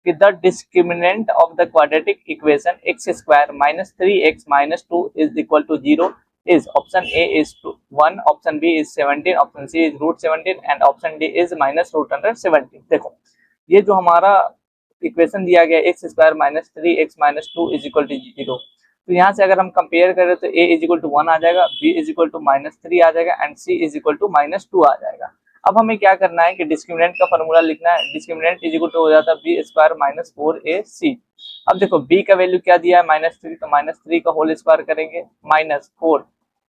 कि the discriminant of the quadratic equation X square minus 3x minus 2 is equal to 0 is option A is 1, option B is 17, option C is root 17 and option D is minus root under 17। देखो ये जो हमारा equation दिया गया X square minus 3x minus 2 is equal to 0, तो यहाँ से अगर हम कंपेयर करें तो A इज इक्वल टू 1 आ जाएगा, B is equal to minus 3 आ जाएगा and C is equal to minus 2 आ जाएगा। अब हमें क्या करना है कि डिस्क्रिमिनेंट का फॉर्मूला लिखना है। डिस्क्रिमिनेंट इज इक्वल टू हो जाता है बी स्क्वायर माइनस 4ac। अब देखो b का वैल्यू क्या दिया है माइनस 3, तो माइनस 3 का होल स्क्वायर करेंगे माइनस 4।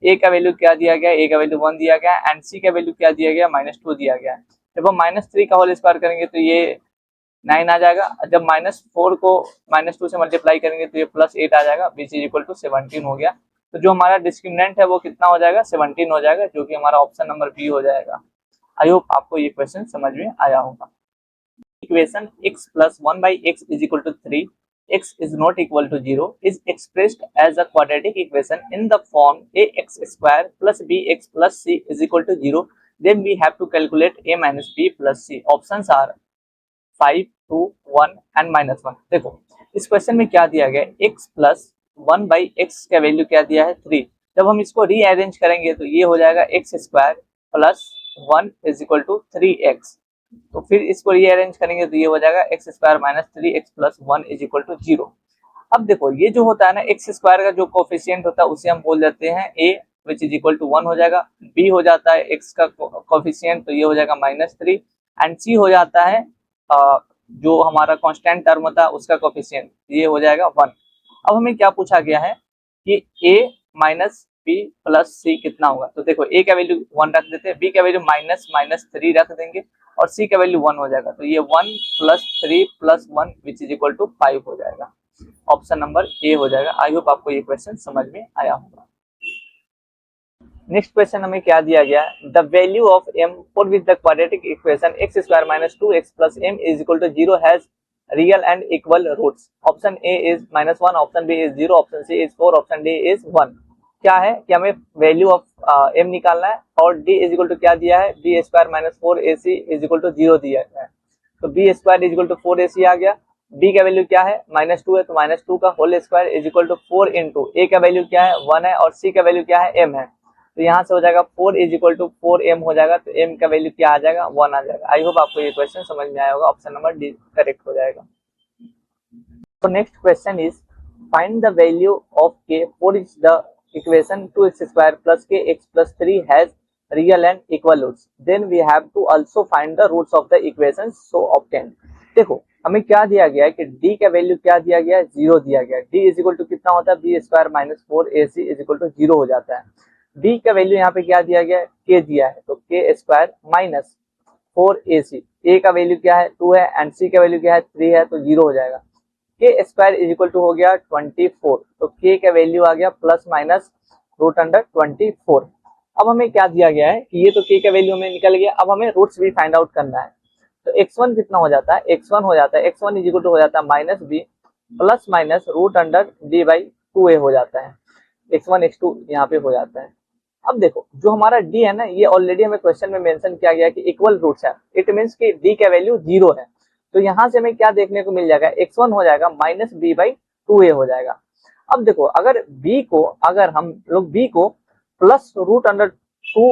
a का वैल्यू क्या दिया गया, a का वैल्यू 1 दिया गया एंड c का वैल्यू क्या दिया गया माइनस 2 दिया गया। जब हम माइनस 3 का होल स्क्वायर करेंगे तो ये 9 आ जाएगा। जब माइनस 4 को माइनस 2 से मल्टीप्लाई करेंगे तो ये प्लस 8 आ जाएगा, बीच इज इक्वल टू 17 हो गया। तो जो हमारा डिस्क्रिमिनेंट है वो कितना हो जाएगा 17 हो जाएगा, जो कि हमारा ऑप्शन नंबर बी हो जाएगा। आई होप आपको ये क्वेश्चन समझ में आया होगा। Equation x plus 1 by x is equal to 3, x is not equal to 0 is expressed as a quadratic equation in the form ax square plus bx plus c is equal to 0, then we have to calculate a minus b plus c। Options are 5, 2, 1 and minus 1। देखो इस question में क्या दिया गया है, x plus 1 by x का value क्या दिया है 3। जब हम इसको रीअरेंज करेंगे तो ये हो जाएगा x square plus 1 is equal to 3x। तो फिर इसको रीअरेंज करेंगे तो ये हो जाएगा x square minus 3x plus 1 is equal to 0। अब देखो ये जो होता है ना x स्क्वायर का जो कोफिशिएंट होता है उसे हम बोल देते हैं a which is equal to 1 हो जाएगा, b हो जाता है x का कोफिशिएंट तो ये हो जाएगा माइनस 3 एंड c हो जाता है जो हमारा कांस्टेंट टर्म होता है उसका कोफिशिएंट ये हो जाएगा 1। अब हमें क्या पूछा गया है कि a minus b plus c कितना होगा। तो देखो a का वैल्यू 1 रख देते हैं, b का वैल्यू माइनस 3 रख देंगे और c का वैल्यू 1 हो जाएगा। तो ये 1 plus 3 plus 1 which is equal to 5 हो जाएगा। ऑप्शन नंबर ए हो जाएगा। आई होप आपको ये क्वेश्चन समझ में आया होगा। नेक्स्ट क्वेश्चन हमें क्या दिया गया, the value of m for which the quadratic equation x square minus 2x plus m is equal to 0 has real and equal roots. Option A is -1, option B is 0, option C is 4, option D is 1। क्या है कि हमें value of m निकालना है और d is equal to क्या दिया है b square minus 4ac is equal to 0 दिया है। तो b square is equal to 4ac आ गया। b का वैल्यू क्या है -2 है तो -2 का whole square is equal to 4 into a का वैल्यू क्या है 1 है और c का वैल्यू क्या है m है। तो यहाँ से हो जाएगा 4 इज इक्वल टू 4m हो जाएगा। तो m का वैल्यू क्या आ जाएगा 1 आ जाएगा। आई होप आपको ये क्वेश्चन समझ में आया होगा। ऑप्शन नंबर डी करेक्ट हो जाएगा। तो next question is find the value of k for each the equation 2x square plus kx plus 3 has real and equal roots, then we have to also find the roots of the equations so obtained। देखो हमें क्या दिया गया है कि d का value क्या दिया गया है 0 दिया गया है। d इज इक्वल टू कितना होता है b square minus 4ac is equal to 0 हो जाता है। d का वैल्यू यहाँ पे क्या दिया गया है k दिया है तो k square minus 4ac। a का वैल्यू क्या है 2 है एंड c का वैल्यू क्या है 3 है तो 0 हो जाएगा। k square is equal to हो गया 24 तो k का वैल्यू आ गया प्लस माइनस रूट अंडर 24। अब हमें क्या दिया गया है कि ये तो k का वैल्यू हमें निकल गया। अब हमें रूट्स भी फाइंड आउट करना है। तो x1 कितना हो जाता है x1 हो जाता है x1 इज इक्वल टू हो जाता है minus b plus minus root under d by 2a हो जाता है। x1 x2 यहाँ पे हो जाता है। अब देखो जो हमारा d है ना ये ऑलरेडी हमें क्वेश्चन में मेंशन किया गया कि इक्वल रूट्स है। इट मींस कि d का वैल्यू 0 है। तो यहाँ से हमें क्या देखने को मिल जाएगा x1 हो जाएगा माइनस b बाई 2a हो जाएगा। अब देखो अगर हम लोग b को प्लस रूट अंडर 2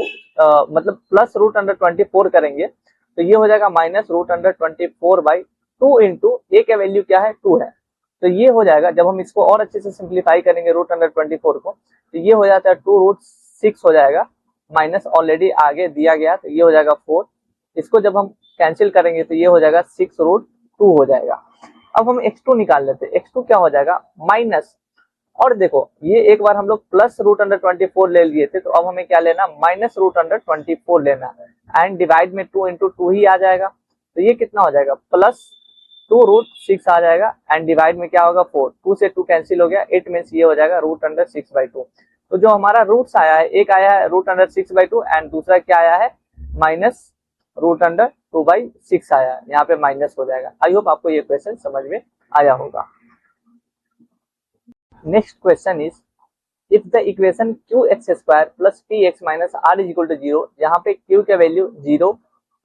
मतलब प्लस रूट अंडर 24 करेंगे तो ये हो जाएगा minus root under 24 by 2 into a का वैल्यू क्या है 2 है। तो ये हो जाएगा जब हम इसको और अच्छे से सिंप्लीफाई करेंगे रूट अंडर 24 को तो ये हो जाता है 2 रूट 6 हो जाएगा। माइनस ऑलरेडी आगे दिया गया तो ये हो जाएगा 4। इसको जब हम कैंसिल करेंगे तो ये हो जाएगा 6 रूट 2 हो जाएगा। अब हम x2 निकाल लेते हैं। x2 क्या हो जाएगा माइनस, और देखो ये एक बार हम लोग प्लस रूट अंडर 24 ले लिए थे तो अब हमें क्या लेना माइनस रूट अंडर 24 लेना एंड डिवाइड में 2 इंटू 2 ही आ जाएगा। तो ये कितना हो जाएगा प्लस 2 रूट 6 आ जाएगा एंड डिवाइड में क्या होगा 4। 2 से 2 कैंसिल हो गया। इट मीन्स ये हो जाएगा रूट अंडर 6 बाई 2। तो जो हमारा रूट्स आया है एक आया है रूट अंडर 6 बाई 2 एंड दूसरा क्या आया है माइनस रूट अंडर 2 बाई 6 आया है। यहाँ पे माइनस हो जाएगा। आई होप आपको ये क्वेश्चन समझ में आया होगा। Next question is if the equation qx square plus px minus r is equal to 0, यहाँ पे q का वैल्यू 0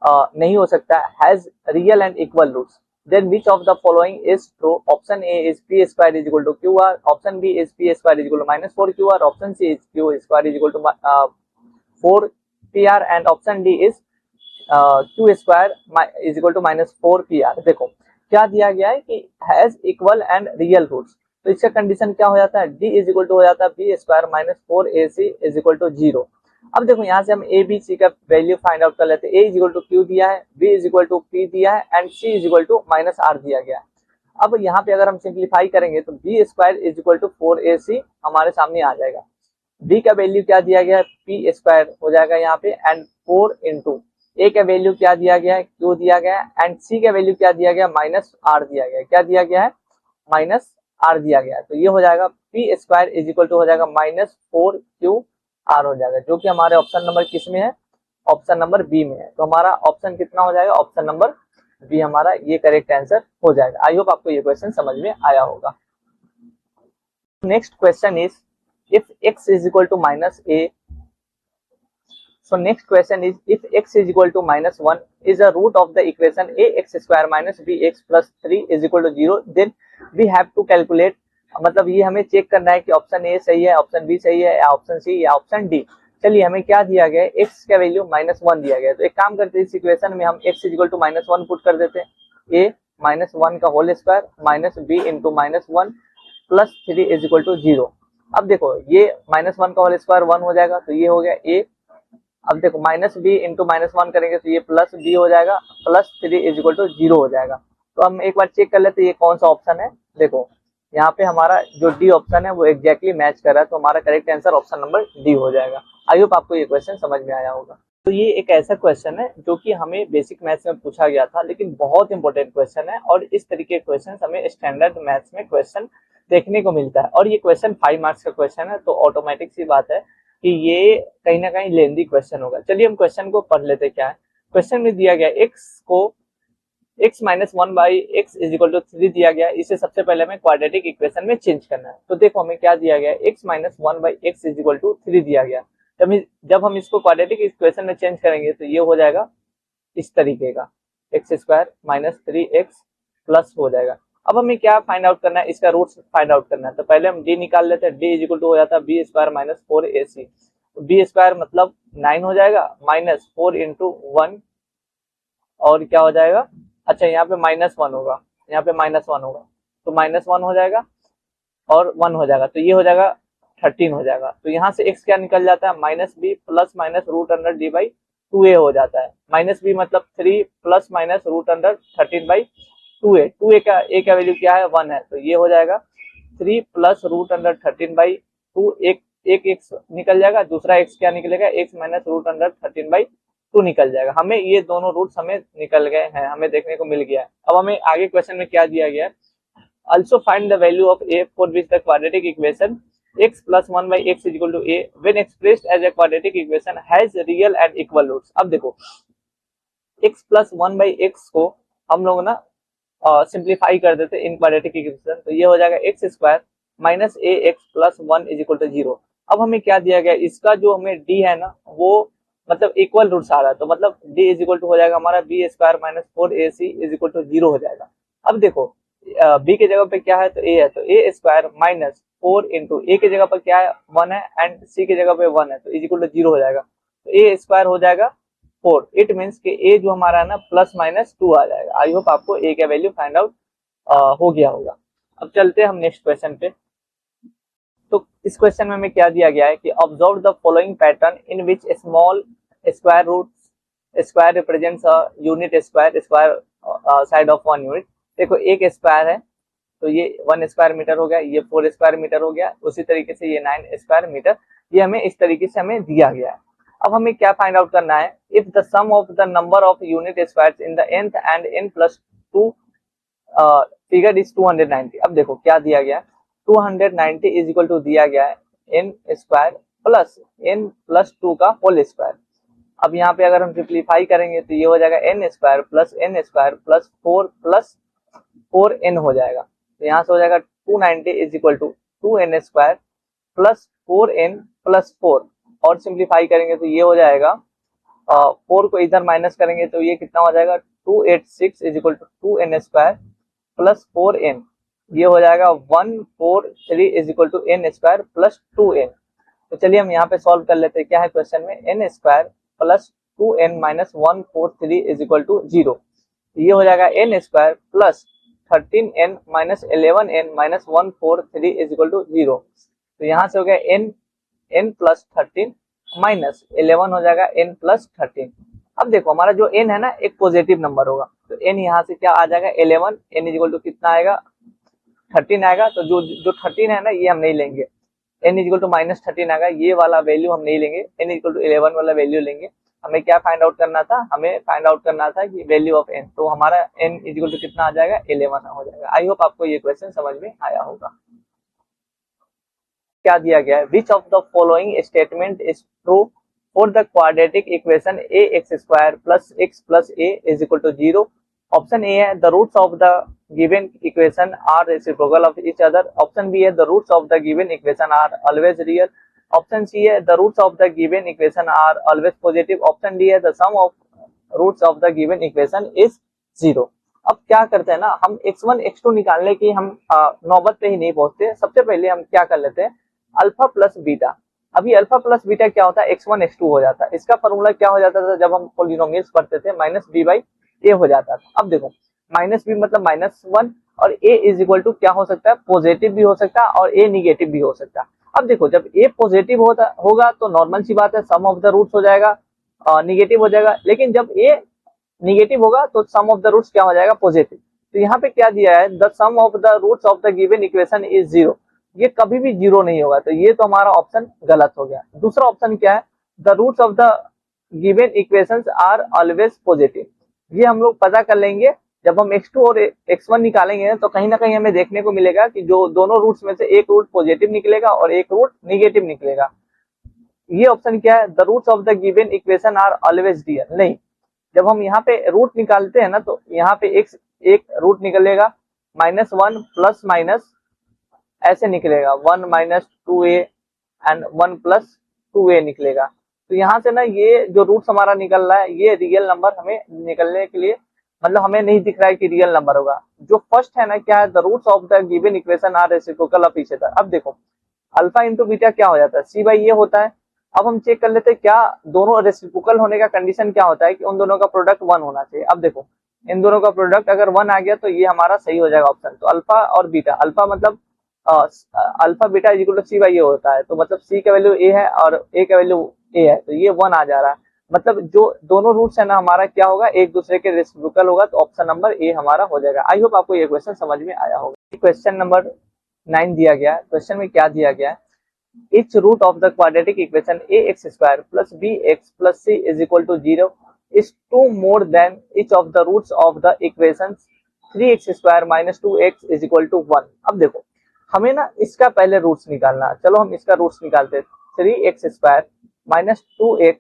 नहीं हो सकता has real and equal roots, then which of the following is true? Option A is p square is equal to qr, option B is p square is equal to minus 4qr, option C is q square is equal to 4pr and option D is q square is equal to minus 4pr। देखो क्या दिया गया है कि has equal and real roots, तो इसका condition क्या हो जाता है, d इज इक्वल टू हो जाता है B square minus 4ac is equal to 0। अब देखो यहाँ से हम ए बी सी का वैल्यू फाइंड आउट कर लेते हैं। A is equal to Q दिया है, B is equal to P दिया है and C is equal to minus R दिया गया है। अब यहाँ पे अगर हम सिंप्लीफाई करेंगे तो B square is equal to 4ac हमारे सामने आ जाएगा। बी का वैल्यू क्या दिया गया है, पी स्क्वायर हो जाएगा यहाँ पे एंड 4 इंटू ए का वैल्यू क्या दिया गया है, क्यू दिया गया है एंड सी का वैल्यू क्या दिया गया, माइनस आर दिया गया है। क्या दिया गया है, माइनस आर दिया गया है। तो ये हो जाएगा P square is equal to हो जाएगा माइनस 4q आर हो जाएगा, जो कि हमारे ऑप्शन नंबर किस में है, ऑप्शन नंबर बी में है। तो हमारा ऑप्शन कितना हो जाएगा, ऑप्शन नंबर बी हमारा ये करेक्ट आंसर हो जाएगा। आई होप आपको ये क्वेश्चन समझ में आया होगा। Next question is if x is equal to minus a, so next question is if x is equal to minus 1 is a root of the equation ax square minus bx plus 3 is equal to 0, then we have to calculate, मतलब ये हमें check करना है कि option A सही है, option B सही है या ऑप्शन सी या ऑप्शन डी। चलिए हमें क्या दिया गया है, x का वैल्यू माइनस 1 दिया गया है। तो एक काम करते हैं, इस इक्वेशन में हम x is equal to minus 1 put कर देते हैं, a माइनस 1 का whole square minus B into minus 1 plus 3 is equal to 0। अब देखो ये माइनस 1 का होल स्क्वायर 1 हो जाएगा, तो ये हो गया a। अब देखो माइनस बी इंटू माइनस 1 करेंगे तो ये प्लस बी हो जाएगा, प्लस 3 इज इक्वल टू 0 हो जाएगा। तो हम एक बार चेक कर लेते हैं ये कौन सा ऑप्शन है। देखो यहाँ पे हमारा जो डी ऑप्शन है वो एग्जैक्टली मैच कर रहा है, तो हमारा correct answer option number D हो जाएगा। आई होप आपको ये क्वेश्चन समझ में आया होगा। तो ये एक ऐसा क्वेश्चन है जो कि हमें बेसिक मैथ्स में पूछा गया था, लेकिन बहुत इंपॉर्टेंट क्वेश्चन है और इस तरीके के क्वेश्चन हमें स्टैंडर्ड मैथ्स में क्वेश्चन देखने को मिलता है। और ये क्वेश्चन 5 मार्क्स का क्वेश्चन है, तो ऑटोमेटिक सी बात है कि ये कहीं ना कहीं लेंदी क्वेश्चन होगा। चलिए हम क्वेश्चन को पढ़ लेते। क्या है क्वेश्चन में दिया गया, x को x minus 1 by X is equal to 3 दिया गया। इसे सबसे पहले हमें क्वाड्रेटिक इक्वेशन में चेंज करना है। तो देखो हमें क्या दिया गया, x minus 1 by X is equal to 3 दिया गया। जब हम इसको क्वाड्रेटिक इक्वेशन में चेंज करेंगे तो ये हो जाएगा इस तरीके का, x square minus 3x plus हो जाएगा। अब हमें क्या फाइंड आउट करना है, इसका रूट फाइंड आउट करना है। तो पहले हम d निकाल लेते हैं, d इज इक्वल टू हो जाता है B square minus 4ac। B square मतलब 9 हो जाएगा माइनस 4 इंटू 1 और क्या हो जाएगा, अच्छा यहाँ पे माइनस 1 होगा, यहाँ पे माइनस 1 होगा तो माइनस 1 हो जाएगा और 1 हो जाएगा, तो ये हो जाएगा 13 हो जाएगा। तो यहाँ से x क्या निकल जाता है, minus B plus minus root under D by 2a हो जाता है। माइनस बी मतलब 3 plus minus root under 13 by 2a। 2a का a का वैल्यू क्या है, 1 है, तो ये हो जाएगा 3 प्लस रूट अंडर 13 बाई 2। एक x निकल जाएगा, दूसरा x क्या निकलेगा, x minus root under 13 by 2 निकल जाएगा। हमें ये दोनों रूट्स हमें निकल गए हैं, हमें देखने को मिल गया है। अब हमें आगे क्वेश्चन में क्या दिया गया है, also find the value of a for which the quadratic equation x plus 1 by x is equal to a when expressed as a quadratic equation has real and equal roots। अब देखो x plus 1 by x को हम लोग ना simplify कर देते इन quadratic equation, तो ये हो जाएगा X square minus A X plus 1 is equal to 0। अब हमें क्या दिया गया, इसका जो हमें d है ना वो मतलब इक्वल रूट्स आ रहा है, तो मतलब d इज इक्वल टू हो जाएगा हमारा B square minus 4ac is equal to 0 हो जाएगा। अब देखो b के जगह पे क्या है, तो a है, तो a square minus 4 into a के जगह पर क्या है 1 है एंड c के जगह पे 1 है, तो इज इक्वल टू 0 हो जाएगा। तो a स्क्वायर हो जाएगा 4, इट मीन्स कि a जो हमारा है ना प्लस माइनस 2 आ जाएगा। आई होप आपको a का वैल्यू फाइंड आउट हो गया होगा। अब चलते हैं हम नेक्स्ट क्वेश्चन पे। तो इस क्वेश्चन में हमें क्या दिया गया है कि observe the following pattern in which small square root square represents a unit square side of 1 unit. देखो एक स्क्वायर है तो ये 1 स्क्वायर मीटर हो गया, ये 4 स्क्वायर मीटर हो गया, उसी तरीके से ये 9 स्क्वायर मीटर, ये हमें इस तरीके से हमें दिया गया है। अब हमें क्या फाइंड आउट करना है, if the sum of the number of unit squares in the nth and n plus 2 figure is 290। अब देखो क्या दिया गया, 290 इज इक्वल टू दिया गया है n square plus n plus 2 का होल स्क्वायर। अब यहाँ पे अगर हम सिंप्लीफाई करेंगे तो ये हो जाएगा n square plus 4 plus 4n हो जाएगा। तो यहाँ से हो जाएगा 290 is equal to 2n square plus 4n plus 4 और सिंप्लीफाई करेंगे तो ये हो जाएगा 4 को इधर माइनस करेंगे तो ये कितना हो जाएगा 286 is equal to 2n² plus 4n, ये हो जाएगा 143 is equal to n² plus 2n। तो चलिए हम यहाँ पे सॉल्व कर लेते हैं। क्या है क्वेश्चन में, n² plus 2n minus 143 is equal to 0। ये हो जाएगा n² plus 13n minus 11n minus 143 is equal to 0। तो यहाँ से हो गया n प्लस 13 माइनस 11 हो जाएगा n प्लस 13। अब देखो हमारा जो n है ना एक पॉजिटिव नंबर होगा, तो n यहाँ से क्या आ जाएगा 11, n इज इक्वल टू कितना आएगा 13 आएगा। तो जो 13 है ना ये हम नहीं लेंगे, n is equal to minus 13 आएगा, ये वाला वैल्यू हम नहीं लेंगे, n इज इक्वल टू 11 वाला वैल्यू लेंगे। हमें क्या फाइंड आउट करना था, हमें फाइंड आउट करना था कि वैल्यू ऑफ n, तो हमारा n इज इक्वल टू कितना आ जाएगा 11 हो जाएगा। आई होप आपको ये क्वेश्चन समझ में आया होगा। क्या दिया गया है, which of the following statement is true for the quadratic equation ax² plus x plus a is equal to 0। Option A है the roots of the given equation are reciprocal of each other. Option B है the roots of the given equation are always real. Option C है the roots of the given equation are always positive. Option D है the sum of roots of the given equation is 0। अब क्या करते हैं ना, हम x1 x2 निकालने की हम नौबत पे ही नहीं पहुंचते। सबसे पहले हम क्या कर लेते हैं, अल्फा प्लस बीटा। अभी अल्फा प्लस बीटा क्या होता है, x1 x2 हो जाता है। इसका फॉर्मूला क्या हो जाता था जब हम पॉलिनोमियल्स पढ़ते थे, माइनस बी बाई ए हो जाता था। अब देखो माइनस बी मतलब -1 और a इज इक्वल टू क्या हो सकता है, पॉजिटिव भी हो सकता है और a निगेटिव भी हो सकता है। अब देखो जब a पॉजिटिव होगा तो नॉर्मल सी बात है सम ऑफ द रूट्स हो जाएगा निगेटिव हो जाएगा, लेकिन जब a निगेटिव होगा तो सम ऑफ द रूट्स क्या हो जाएगा, पॉजिटिव। तो यहाँ पे क्या दिया है, the sum of the roots of the given equation is 0। ये कभी भी 0 नहीं होगा, तो ये तो हमारा ऑप्शन गलत हो गया। दूसरा ऑप्शन क्या है, the roots of the given equations are always positive. ये हम लोग पता कर लेंगे जब हम x2 और x1 निकालेंगे, तो कहीं ना कहीं हमें देखने को मिलेगा कि जो दोनों रूट्स में से एक रूट पॉजिटिव निकलेगा और एक रूट निगेटिव निकलेगा। ये ऑप्शन क्या है, the roots of the given equation are always real. नहीं, जब हम यहाँ पे रूट निकालते हैं ना तो यहाँ पे एक रूट निकलेगा -1 प्लस माइनस ऐसे निकलेगा 1 minus 2a and 1 plus 2a निकलेगा। तो यहाँ से ना ये जो रूट्स हमारा निकल रहा है ये रियल नंबर हमें निकलने के लिए, मतलब हमें नहीं दिख रहा है कि रियल नंबर होगा। जो फर्स्ट है ना क्या है, the roots of the given equation are reciprocal of each other. अब देखो अल्फा इंटू बीटा क्या हो जाता है, c बाई ये होता है। अब हम चेक कर लेते हैं क्या दोनों रेसिप्रोकल होने का कंडीशन क्या होता है कि उन दोनों का प्रोडक्ट 1 होना चाहिए। अब देखो इन दोनों का प्रोडक्ट अगर 1 आ गया तो ये हमारा सही हो जाएगा ऑप्शन। तो अल्फा और बीटा, अल्फा मतलब alpha beta is equal to C by A होता है, तो मतलब सी का वैल्यू ए है और ए का वैल्यू ए है, तो ये 1 आ जा रहा है। मतलब जो दोनों रूट्स है ना हमारा क्या होगा, एक दूसरे के रेसिप्रोकल होगा, तो ऑप्शन नंबर ए हमारा हो जाएगा। आई होप आपको ये क्वेश्चन समझ में आया होगा। क्वेश्चन नंबर 9 दिया गया है। क्वेश्चन में क्या दिया गया है, each root of the quadratic equation ax² plus bx plus c is equal to 0 is 2 more than each of the roots of the equations 3x² minus 2x is equal to 1। अब देखो हमें ना इसका पहले रूट्स निकालना है। चलो हम इसका रूट्स निकालते हैं। 3x² minus 2x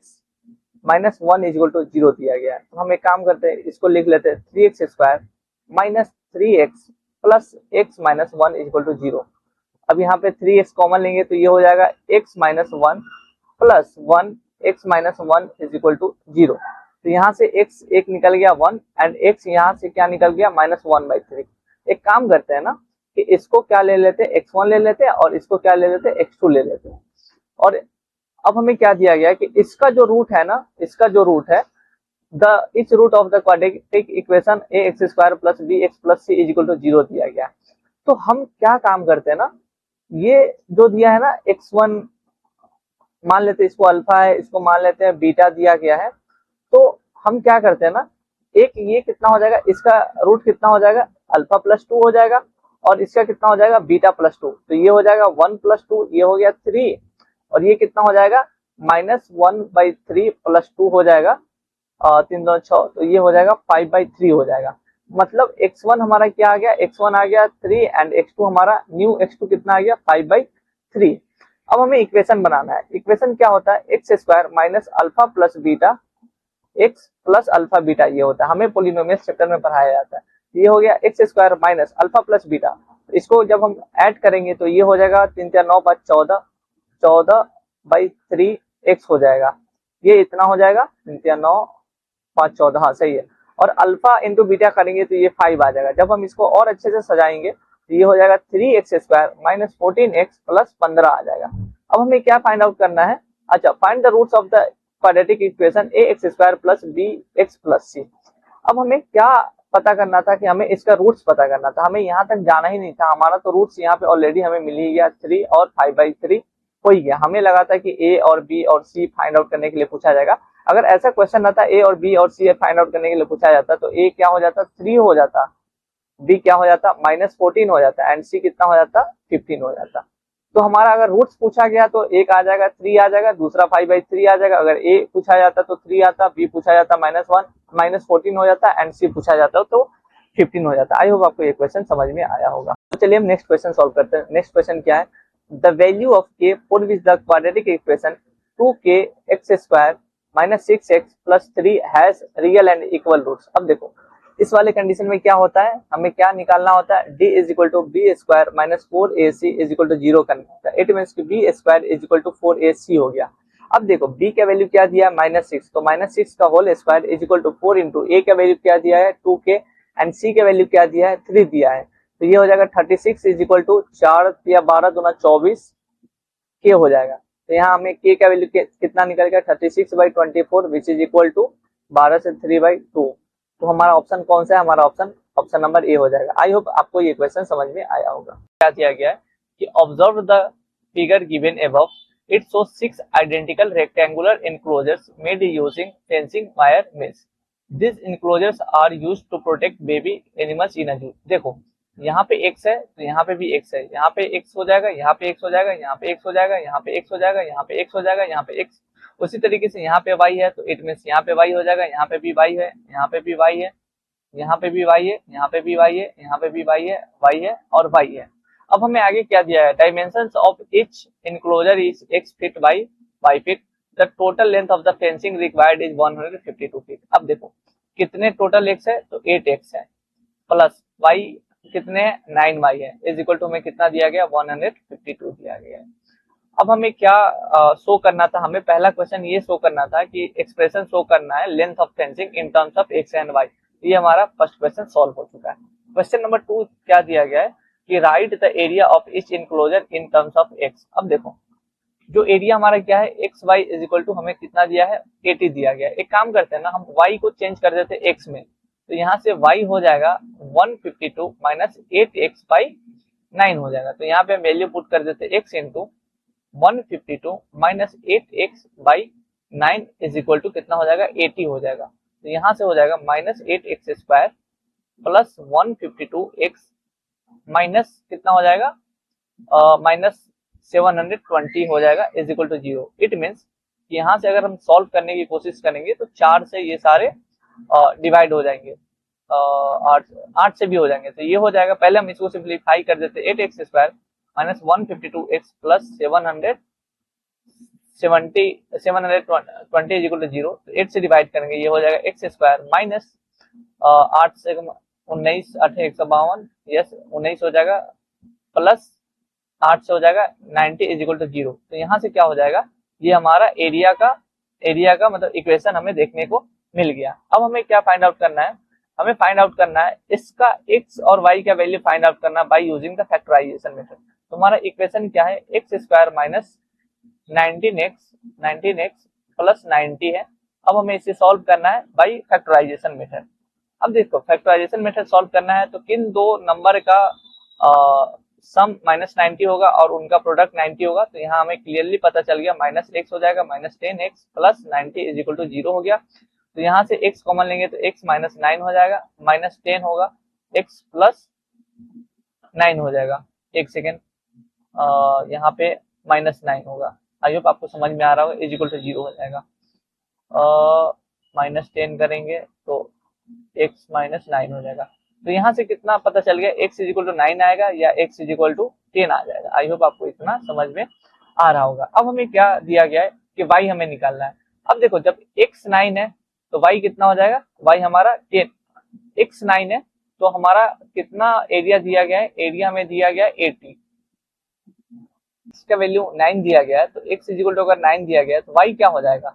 minus 1 is equal to 0 दिया गया है। तो हम एक काम करते हैं, इसको लिख लेते हैं 3x² minus 3x plus x minus 1 is equal to 0। अब यहाँ पे 3x कॉमन लेंगे तो ये हो जाएगा x minus 1 plus 1 x minus 1 is equal to 0। तो यहाँ से x एक निकल गया 1 एंड x यहाँ से क्या निकल गया -1/3। एक काम करते हैं ना कि इसको क्या ले लेते हैं, x1 ले लेते हैं और इसको क्या ले लेते हैं, x2 ले लेते हैं। और अब हमें क्या दिया गया है कि इसका जो रूट है ना, इसका जो रूट है the each root of the quadratic equation ax² plus bx plus c is equal to 0 दिया गया है। तो हम क्या काम करते हैं ना, ये जो दिया है ना x1 मान लेते हैं इसको अल्फा है, इसको मान लेते हैं बीटा दिया गया है। तो हम क्या करते हैं ना, एक ये कितना हो जाएगा, इसका रूट कितना हो जाएगा, अल्फा प्लस 2 हो जाएगा और इसका कितना हो जाएगा, बीटा प्लस 2। तो ये हो जाएगा 1 प्लस 2, ये हो गया 3 और ये कितना हो जाएगा -1/3 प्लस 2 हो जाएगा 3 2 6, तो ये हो जाएगा 5/3 हो जाएगा। मतलब x1 हमारा क्या आ गया, x1 आ गया 3 एंड x2 हमारा न्यू x2 कितना आ गया 5/3। अब हमें इक्वेशन बनाना है। इक्वेशन क्या होता है, x² minus alpha plus beta x plus alpha beta, ये होता है हमें पॉलिनोमियल्स चैप्टर में पढ़ाया जाता है। ये हो गया x² minus alpha plus beta. इसको जब हम ऐड करेंगे तो ये हो जाएगा 3 4 9 5 14, 14/3 x हो जाएगा। ये इतना हो जाएगा 3 4 9 5 14, हाँ सही है। और अल्फा इंटू बीटा करेंगे तो ये 5 आ जाएगा। जब हम इसको और अच्छे से सजाएंगे तो ये हो जाएगा 3x² माइनस 14x प्लस 15 आ जाएगा। अब हमें क्या फाइंड आउट करना है, अच्छा find the roots of the quadratic equation ax² plus bx plus c। अब हमें क्या पता करना था कि हमें इसका रूट्स पता करना था, हमें यहाँ तक जाना ही नहीं था, हमारा तो रूट्स यहाँ पे ऑलरेडी हमें मिल ही गया 3 और 5/3 हो ही गया। हमें लगा था कि a और b और c फाइंड आउट करने के लिए पूछा जाएगा। अगर ऐसा क्वेश्चन रहता a और b और c फाइंड आउट करने के लिए पूछा जाता तो a क्या हो जाता 3 हो जाता, b क्या हो जाता -14 हो जाता एंड c कितना हो जाता 15 हो जाता। तो हमारा अगर रूट्स पूछा गया तो एक आ जाएगा 3 आ जाएगा, दूसरा 5/3 आ जाएगा। अगर a पूछा जाता तो 3 आता, b पूछा जाता -1 -14 हो जाता एंड c पूछा जाता तो 15 हो जाता। आई होप आपको ये क्वेश्चन समझ में आया होगा। तो चलिए हम नेक्स्ट क्वेश्चन सॉल्व करते हैं। नेक्स्ट क्वेश्चन क्या है, the value of k for which the quadratic equation 2kx² minus 6x plus 3 has real and equal roots. अब देखो इस वाले कंडीशन में क्या होता है, हमें क्या निकालना होता है, d is equal to b² minus 4ac is equal to 0 करना होता है। इट मीन्स कि b² is equal to 4ac हो गया। अब देखो b का वैल्यू क्या दिया है -6, तो -6 का whole square is equal to 4 into a का वैल्यू क्या दिया है 2k एंड c का वैल्यू क्या दिया है 3 दिया है। तो ये हो जाएगा 36 इज इक्वल टू 4 या 12 दूना 24 k हो जाएगा। तो यहाँ हमें k का वैल्यू कितना निकलेगा 36/24 विच इज इक्वल टू 12 से 3/2। तो हमारा ऑप्शन कौन सा है, हमारा ऑप्शन नंबर ए हो जाएगा। आई होप आपको ये क्वेश्चन समझ में आया होगा। क्या दिया गया है कि observe the figure given above, it shows 6 identical rectangular enclosures made using fencing wire mesh. This enclosures are used to protect baby animals in a zoo. देखो यहाँ पे x है तो यहाँ पे भी x है, यहाँ पे x हो जाएगा, यहाँ पे x हो जाएगा, यहाँ पे x हो जाएगा, यहाँ पे x हो जाएगा, यहाँ पे x हो जाएगा, यहाँ पे x। उसी तरीके से यहाँ पे y है तो इट मीन्स यहाँ पे y हो जाएगा, यहाँ पे भी y है, यहाँ पे भी y है, यहाँ पे भी y है, यहाँ पे भी y है, यहाँ पे भी y है और y है। अब हमें आगे क्या दिया है, dimensions of each enclosure is x feet by y feet. The total length of the fencing required is 152 feet. अब देखो कितने टोटल x है तो 8x है प्लस y कितने 9y है इज इक्वल टू हमें कितना दिया गया 152 दिया गया है। अब हमें क्या शो करना था, हमें पहला क्वेश्चन ये शो करना था कि एक्सप्रेशन शो करना है length of fencing in terms of x and y। ये हमारा फर्स्ट क्वेश्चन सॉल्व हो चुका है। क्वेश्चन नंबर 2 क्या दिया गया है कि write the area of each enclosure in terms of x। अब देखो जो एरिया हमारा क्या है x y is equal to हमें कितना दिया है 80 दिया गया है। एक काम करते हैं ना, हम y को चेंज कर देते हैं x में, तो यहाँ से y हो जाएगा 152 माइनस 8x/9 हो जाएगा। तो यहाँ पे हम वैल्यू पुट कर देते हैं x into 152 minus 8x/9 is equal to कितना हो जाएगा 80 हो जाएगा। तो यहाँ से हो जाएगा -8x² प्लस 152x माइनस कितना हो जाएगा -720 हो जाएगा is equal to 0। It means यहाँ से अगर हम सॉल्व करने की कोशिश करेंगे तो 4 से ये सारे डिवाइड हो जाएंगे, 8 से भी हो जाएंगे। तो ये हो जाएगा, पहले हम इसको सिंप्लीफाई कर देते 8x² minus 152x plus 720 is equal to 0। तो 8 से डिवाइड करेंगे, ये हो जाएगा x² माइनस 8 से 19 8 152 यस 19 हो जाएगा प्लस 8 से हो जाएगा 90 इज इक्वल टू 0। तो यहाँ से क्या हो जाएगा, ये हमारा एरिया का मतलब इक्वेशन हमें देखने को मिल गया। अब हमें क्या फाइंड आउट करना है, हमें फाइंड आउट करना है इसका x और y का वैल्यू फाइंड आउट करना by using the factorization method. तो हमारा इक्वेशन क्या है x² माइनस 19x प्लस 90 है। अब हमें इसे सॉल्व करना है बाय फैक्टराइजेशन मेथड। अब देखो फैक्टराइजेशन मेथड सॉल्व करना है तो किन दो नंबर का सम -90 होगा और उनका प्रोडक्ट 90 होगा। तो यहाँ हमें क्लियरली पता चल गया -x हो जाएगा -10x plus 90 is equal to 0 हो गया। तो यहाँ से x कॉमन लेंगे तो x -9 हो जाएगा, -10 होगा x प्लस 9 हो जाएगा। एक सेकेंड, यहाँ पे -9 होगा। आई होप आपको समझ में आ रहा होगा, इज इक्वल टू 0 हो जाएगा। -10 करेंगे तो x -9 हो जाएगा। तो यहाँ से कितना पता चल गया, x इज इक्वल टू 9 आएगा या x इज इक्वल टू 10 आ जाएगा। आई होप आपको इतना समझ में आ रहा होगा। अब हमें क्या दिया गया है कि y हमें निकालना है। अब देखो जब x 9 है तो y कितना हो जाएगा, y हमारा 10, x 9 है तो हमारा कितना एरिया दिया गया है, एरिया में दिया गया है 80, इसका वैल्यू 9 दिया गया है। तो x इज इक्वल टू अगर 9 दिया गया है तो y क्या हो जाएगा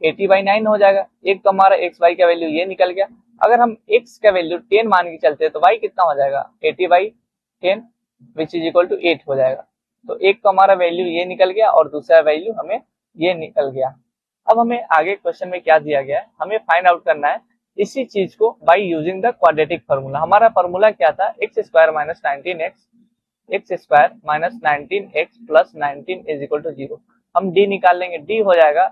80/9 हो जाएगा। एक तो हमारा x y का वैल्यू ये निकल गया। अगर हम x का वैल्यू 10 मान के चलते हैं तो y कितना हो जाएगा 80/10 विच इज इक्वल टू 8 हो जाएगा। तो एक तो हमारा वैल्यू ये निकल गया और दूसरा वैल्यू हमें ये निकल गया। अब हमें आगे क्वेश्चन में क्या दिया गया है, हमें फाइंड आउट करना है इसी चीज को by using the quadratic formula. हमारा फार्मूला क्या था, x² minus 19x x² minus 19x plus 19 is equal to 0। हम d निकाल लेंगे, d हो जाएगा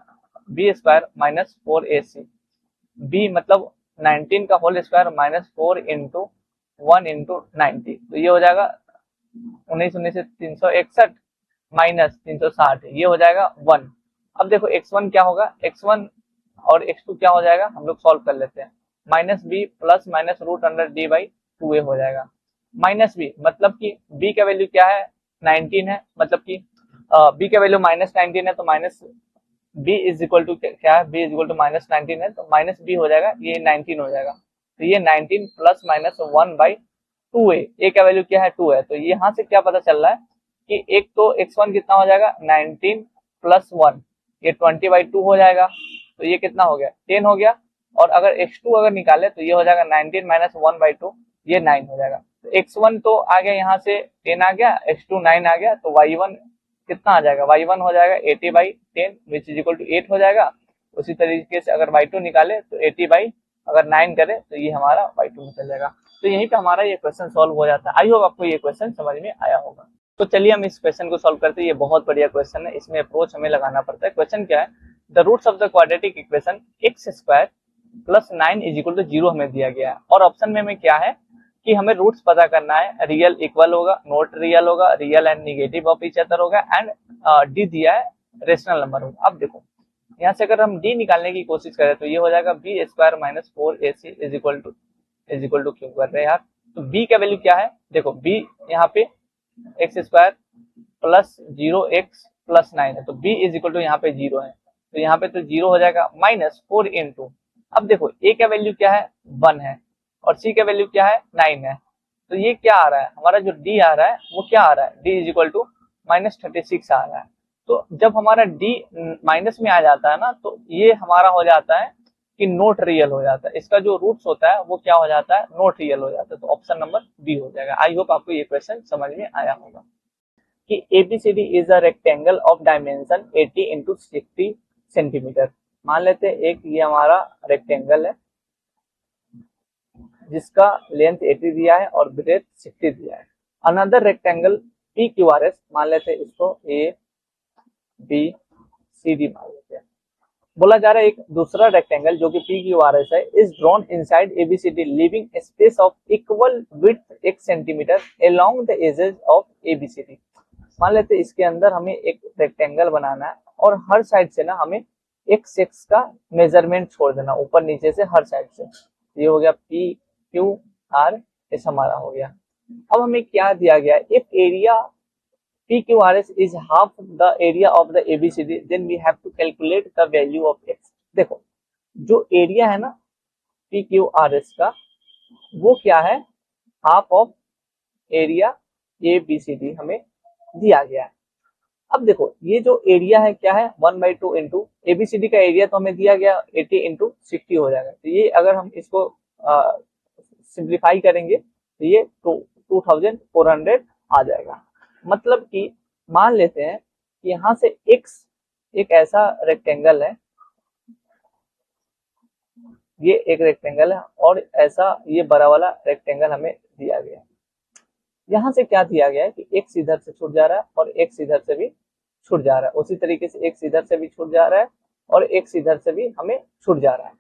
b² माइनस 4ac, b मतलब 19 का whole square minus 4 into 1 into 90, तो ये हो जाएगा 19 से 361 माइनस 360, ये हो जाएगा 1। अब देखो x1 क्या होगा, x1 और x2 क्या हो जाएगा, हम लोग सॉल्व कर लेते हैं। Minus B plus minus root under D by 2a हो जाएगा। माइनस बी मतलब कि b का वैल्यू क्या है 19 है, मतलब कि b का वैल्यू माइनस 19 है, तो minus b is equal to क्या है, b is equal to minus 19 है, तो माइनस b हो जाएगा, ये 19 हो जाएगा। तो ये 19 प्लस माइनस 1/2a, a का वैल्यू क्या है 2 है, तो यहाँ से क्या पता चल रहा है कि एक तो x1 कितना हो जाएगा 19 प्लस 1, ये 20/2 हो जाएगा, तो ये कितना हो गया 10 हो गया। और अगर x2 अगर निकाले तो ये हो जाएगा 19 माइनस 1/2, ये 9 हो जाएगा। तो x1 तो आ गया, यहाँ से 10 आ गया, x2 9 आ गया, तो y1 कितना आ जाएगा, y1 हो जाएगा 80/10 विच इज इक्वल टू 8 हो जाएगा। उसी तरीके से अगर y2 निकाले तो 80 अगर 9 करे तो ये हमारा y2 में चल जाएगा। तो यहीं पे हमारा ये क्वेश्चन सॉल्व हो जाता है। आई होप आपको ये क्वेश्चन समझ में आया होगा। तो चलिए हम इस क्वेश्चन को सॉल्व करते हैं। ये बहुत बढ़िया क्वेश्चन है, इसमें अप्रोच हमें लगाना पड़ता है। क्वेश्चन क्या है, the roots of the quadratic equation x² plus 9 is equal to 0 हमें दिया गया है, और ऑप्शन में हमें क्या है कि हमें रूट्स पता करना है, रियल इक्वल होगा, नॉट रियल होगा, real and negative of each other होगा, एंड डी दिया है रेशनल नंबर होगा। अब देखो यहाँ से अगर हम डी निकालने की कोशिश करें तो ये हो जाएगा b² minus 4ac is equal to क्यों कर रहे हैं यार, तो b का वैल्यू क्या है, देखो b यहाँ पे x² प्लस 0x प्लस 9 है, तो b इज इक्वल टू यहाँ पे 0 है, तो यहाँ पे तो 0 हो जाएगा माइनस 4 इंटू, अब देखो a का वैल्यू क्या है 1 है और c का वैल्यू क्या है 9 है, तो ये क्या आ रहा है हमारा जो d आ रहा है वो क्या आ रहा है, d is equal to minus 36 आ रहा है। तो जब हमारा d माइनस में आ जाता है ना, तो ये हमारा हो जाता है कि नॉट रियल हो जाता है, इसका जो रूट्स होता है वो क्या हो जाता है नॉट रियल हो जाता है, तो ऑप्शन नंबर बी हो जाएगा। आई होप आपको ये क्वेश्चन समझ में आया होगा कि ABCD is a rectangle of dimension 80 into 60 centimetre. मान लेते हैं एक ये हमारा रेक्टेंगल है जिसका लेंथ 80 दिया है और ब्रेथ 60 दिया है। अनदर रेक्टेंगल PQRS, मान लेते हैं इसको ABCD मान लेते हैं। बोला जा रहा है एक दूसरा रेक्टेंगल जो कि PQRS है is drawn inside ABCD leaving space of equal width 1 centimetre along the edges of ABCD। मान लेते हैं इसके अंदर हमें एक रेक्टेंगल बनाना है और हर साइड से ना हमें x का मेजरमेंट छोड़ देना, ऊपर नीचे से हर साइड से। ये हो गया PQRS हमारा हो गया। अब हमें क्या दिया गया, if area PQRS is half the area of the ABCD, then we have to calculate the value of x। देखो जो एरिया है ना PQRS का वो क्या है, हाफ ऑफ एरिया ABCD हमें दिया गया है। अब देखो ये जो एरिया है क्या है 1/2 इंटू ABCD का एरिया तो हमें दिया गया 80 इंटू 60 हो जाएगा, तो ये अगर हम इसको सिंप्लीफाई करेंगे तो ये 2400 आ जाएगा। मतलब कि मान लेते हैं कि यहाँ से x एक ऐसा रेक्टेंगल है, ये एक रेक्टेंगल है और ऐसा ये बड़ा वाला रेक्टेंगल हमें दिया गया है। यहाँ से क्या दिया गया है कि x इधर से छूट जा रहा है और x इधर से भी छूट जा रहा है, उसी तरीके से x इधर से भी छूट जा रहा है और x इधर से भी हमें छूट जा रहा है।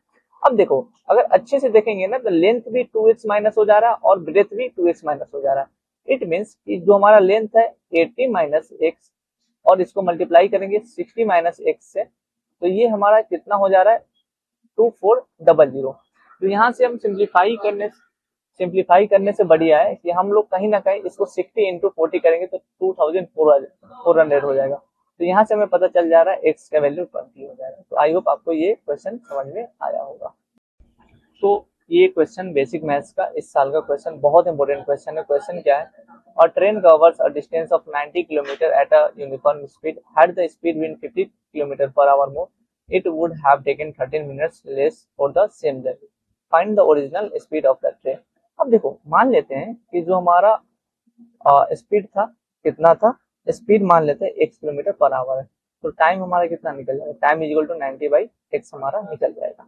अब देखो अगर अच्छे से देखेंगे ना तो लेंथ भी 2x माइनस हो जा रहा है और ब्रेथ भी 2x माइनस हो जा रहा है। इट मीन्स कि जो हमारा लेंथ है 80 माइनस एक्स और इसको मल्टीप्लाई करेंगे 60 माइनस एक्स से, तो ये हमारा कितना हो जा रहा है 2400। तो यहाँ से हम सिंप्लीफाई करने से बढ़िया है कि हम लोग कहीं ना कहीं इसको 60 इंटू 40 करेंगे तो 2400 हो जाएगा। तो यहाँ से हमें पता चल जा रहा है x का वैल्यू 20 हो जाएगा। तो आई होप आपको ये क्वेश्चन समझ में आया होगा। तो ये क्वेश्चन बेसिक मैथ्स का इस साल का क्वेश्चन बहुत इंपॉर्टेंट क्वेश्चन है। क्वेश्चन क्या है, और train covers a distance of 90 kilometre at a uniform speed, had the speed been 50 kilometre per hour more, it would have taken 13 minutes less for the same journey. Find the original speed of the train. अब देखो मान लेते हैं कि जो हमारा speed था कितना था, स्पीड मान लेते हैं x किलोमीटर पर आवर है, तो टाइम हमारा कितना निकल जाएगा, time is equal to 90/x हमारा निकल जाएगा।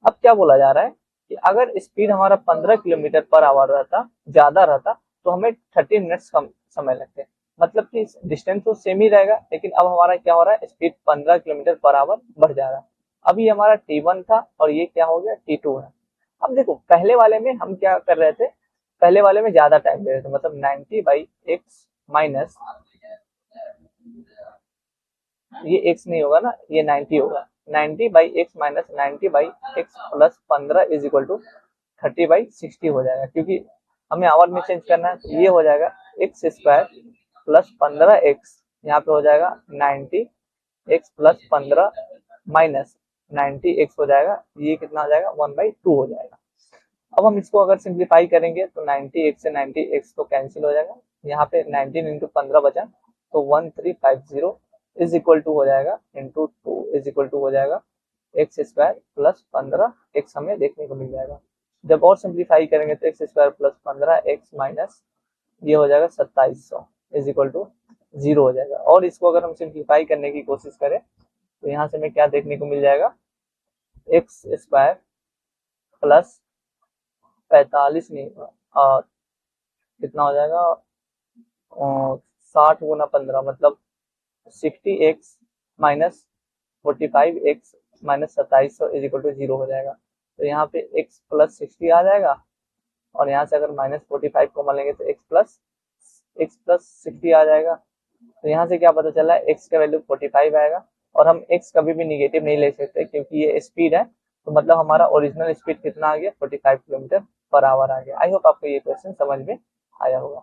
अब क्या बोला जा रहा है कि अगर स्पीड हमारा 15 किलोमीटर पर आवर रहता, ज्यादा रहता, तो हमें 30 मिनट्स कम समय लगते। मतलब कि डिस्टेंस तो सेम ही रहेगा, लेकिन अब हमारा क्या हो रहा है, स्पीड 15 किलोमीटर पर आवर बढ़ जा रहा है। अभी हमारा T1 था और ये क्या हो गया, T2 है। अब देखो पहले वाले में हम क्या कर रहे थे, पहले वाले में ज्यादा टाइम ले रहे थे, मतलब 90/x माइनस, ये x नहीं होगा ना, ये 90 होगा, 90/x minus 90/x plus 15 is equal to 30/60 हो जाएगा, क्योंकि हमें आवर में चेंज करना है, तो ये हो जाएगा एक्स स्क्वायर प्लस 15x, यहाँ पे हो जाएगा 90x प्लस 15 माइनस 90x हो जाएगा, ये कितना हो जाएगा 1/2 हो जाएगा। अब हम इसको अगर सिंप्लीफाई करेंगे तो 90x से 90x तो कैंसिल हो जाएगा, यहाँ पे 19 इंटू 15 बचा, तो 1350 इज इक्वल टू हो जाएगा इंटू 2 इज इक्वल टू हो जाएगा एक्स स्क्वायर प्लस 15x हमें देखने को मिल जाएगा। जब और सिंप्लीफाई करेंगे तो x square plus 15x minus ये हो जाएगा 2700 इज इक्वल टू 0 हो जाएगा। और इसको अगर हम सिंप्लीफाई करने की कोशिश करें तो यहाँ से हमें क्या देखने को मिल जाएगा, एक्स स्क्वायर प्लस 45 नहीं कितना हो जाएगा 60 गुना 15 मतलब 60x minus 45x minus 2700 is equal to 0 हो जाएगा। तो यहाँ पे x प्लस 60 आ जाएगा और यहाँ से अगर माइनस 45 को मानेंगे तो x प्लस 60 आ जाएगा। तो यहाँ से क्या पता चला है, x का वैल्यू 45 आएगा, और हम x कभी भी निगेटिव नहीं ले सकते क्योंकि ये स्पीड है, तो मतलब हमारा ओरिजिनल स्पीड कितना आ गया 45 किलोमीटर पर आवर आ गया। आई होप आपको ये क्वेश्चन समझ में आया होगा।